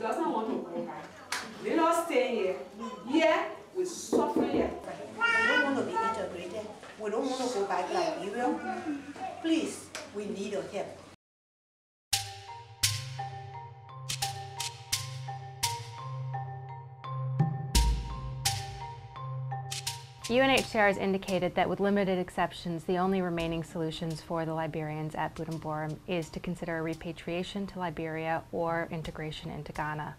doesn't want to go back. We're not staying here. Here, we suffer here. We don't want to be integrated. We don't want to go back like Liberian. Please, we need your help. UNHCR has indicated that with limited exceptions, the only remaining solutions for the Liberians at Buduburam is to consider a repatriation to Liberia or integration into Ghana,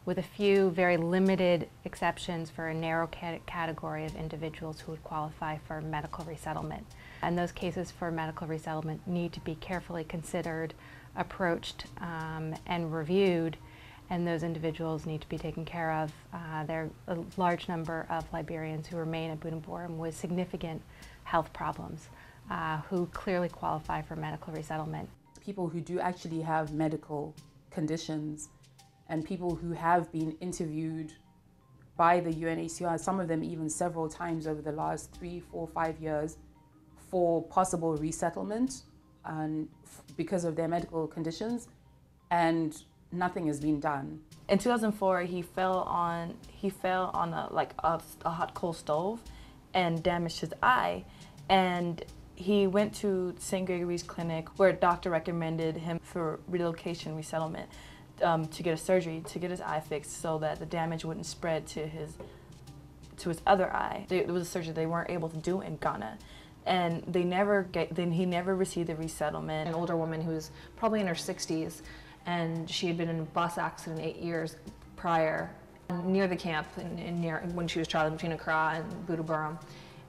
with a few very limited exceptions for a narrow category of individuals who would qualify for medical resettlement. And those cases for medical resettlement need to be carefully considered, approached, and reviewed, and those individuals need to be taken care of. There are a large number of Liberians who remain at Buduburam with significant health problems who clearly qualify for medical resettlement. People who do actually have medical conditions and people who have been interviewed by the UNHCR, some of them even several times over the last 3, 4, 5 years for possible resettlement and because of their medical conditions, and nothing has been done. In 2004, he fell on a hot coal stove and damaged his eye, and he went to St. Gregory's Clinic where a doctor recommended him for relocation resettlement to get a surgery to get his eye fixed so that the damage wouldn't spread to his other eye. It was a surgery they weren't able to do in Ghana, and he never received the resettlement. An older woman who was probably in her 60s, and she had been in a bus accident 8 years prior near the camp when she was traveling between Accra and Buduburam,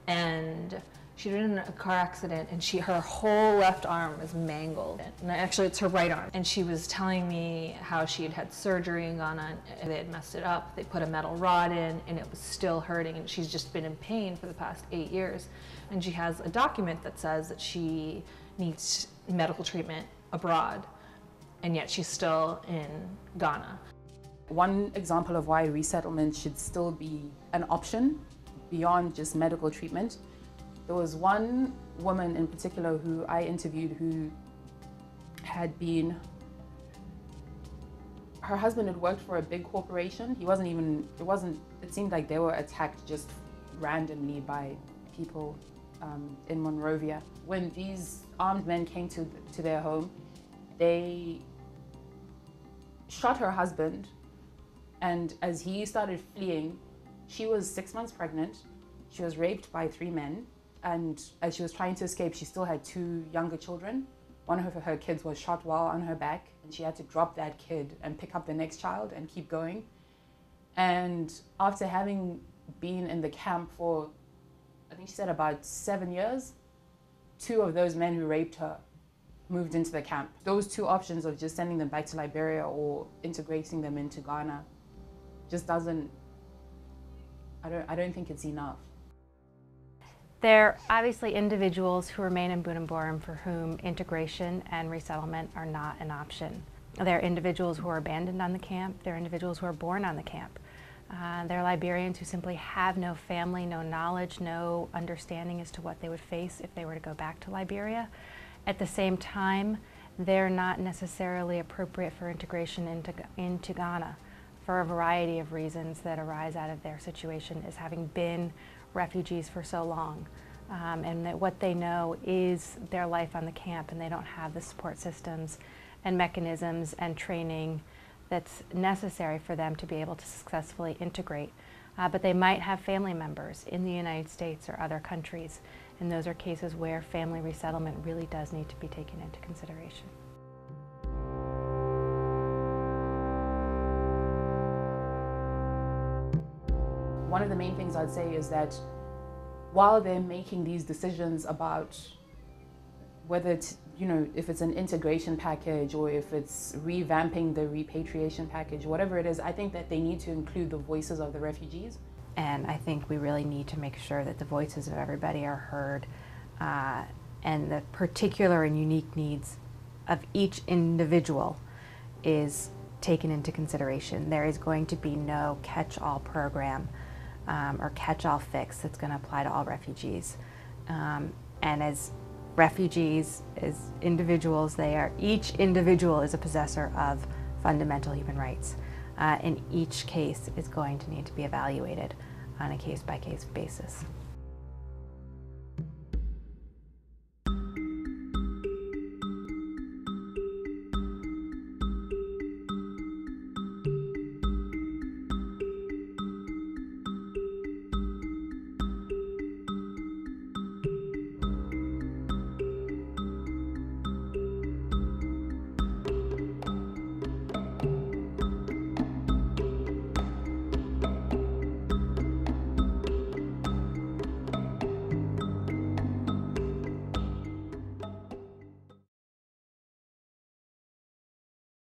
and she was in a car accident and her whole left arm is mangled, and actually it's her right arm. And she was telling me how she had had surgery in Ghana, and they had messed it up. They put a metal rod in and it was still hurting, and she's just been in pain for the past 8 years. And she has a document that says that she needs medical treatment abroad, and yet she's still in Ghana. One example of why resettlement should still be an option beyond just medical treatment. There was one woman in particular who I interviewed who had been, her husband had worked for a big corporation. It seemed like they were attacked just randomly by people in Monrovia. When these armed men came to their home, they shot her husband, and as he started fleeing, she was 6 months pregnant. She was raped by 3 men, and as she was trying to escape, she still had 2 younger children. One of her kids was shot while on her back, and she had to drop that kid and pick up the next child and keep going. And after having been in the camp for, I think she said about 7 years, 2 of those men who raped her moved into the camp. Those 2 options of just sending them back to Liberia or integrating them into Ghana just doesn't, I don't think it's enough. There are obviously individuals who remain in Buduburam for whom integration and resettlement are not an option. There are individuals who are abandoned on the camp. There are individuals who are born on the camp. There are Liberians who simply have no family, no knowledge, no understanding as to what they would face if they were to go back to Liberia. At the same time, they're not necessarily appropriate for integration into Ghana for a variety of reasons that arise out of their situation as having been refugees for so long, and that what they know is their life on the camp, and they don't have the support systems and mechanisms and training that's necessary for them to be able to successfully integrate. But they might have family members in the United States or other countries, and those are cases where family resettlement really does need to be taken into consideration. One of the main things I'd say is that while they're making these decisions about whether it's, if it's an integration package or if it's revamping the repatriation package, whatever it is, I think that they need to include the voices of the refugees. And I think we really need to make sure that the voices of everybody are heard, and the particular and unique needs of each individual is taken into consideration. There is going to be no catch-all program or catch-all fix that's going to apply to all refugees. And as refugees, as individuals, each individual is a possessor of fundamental human rights. and each case is going to need to be evaluated on a case-by-case basis.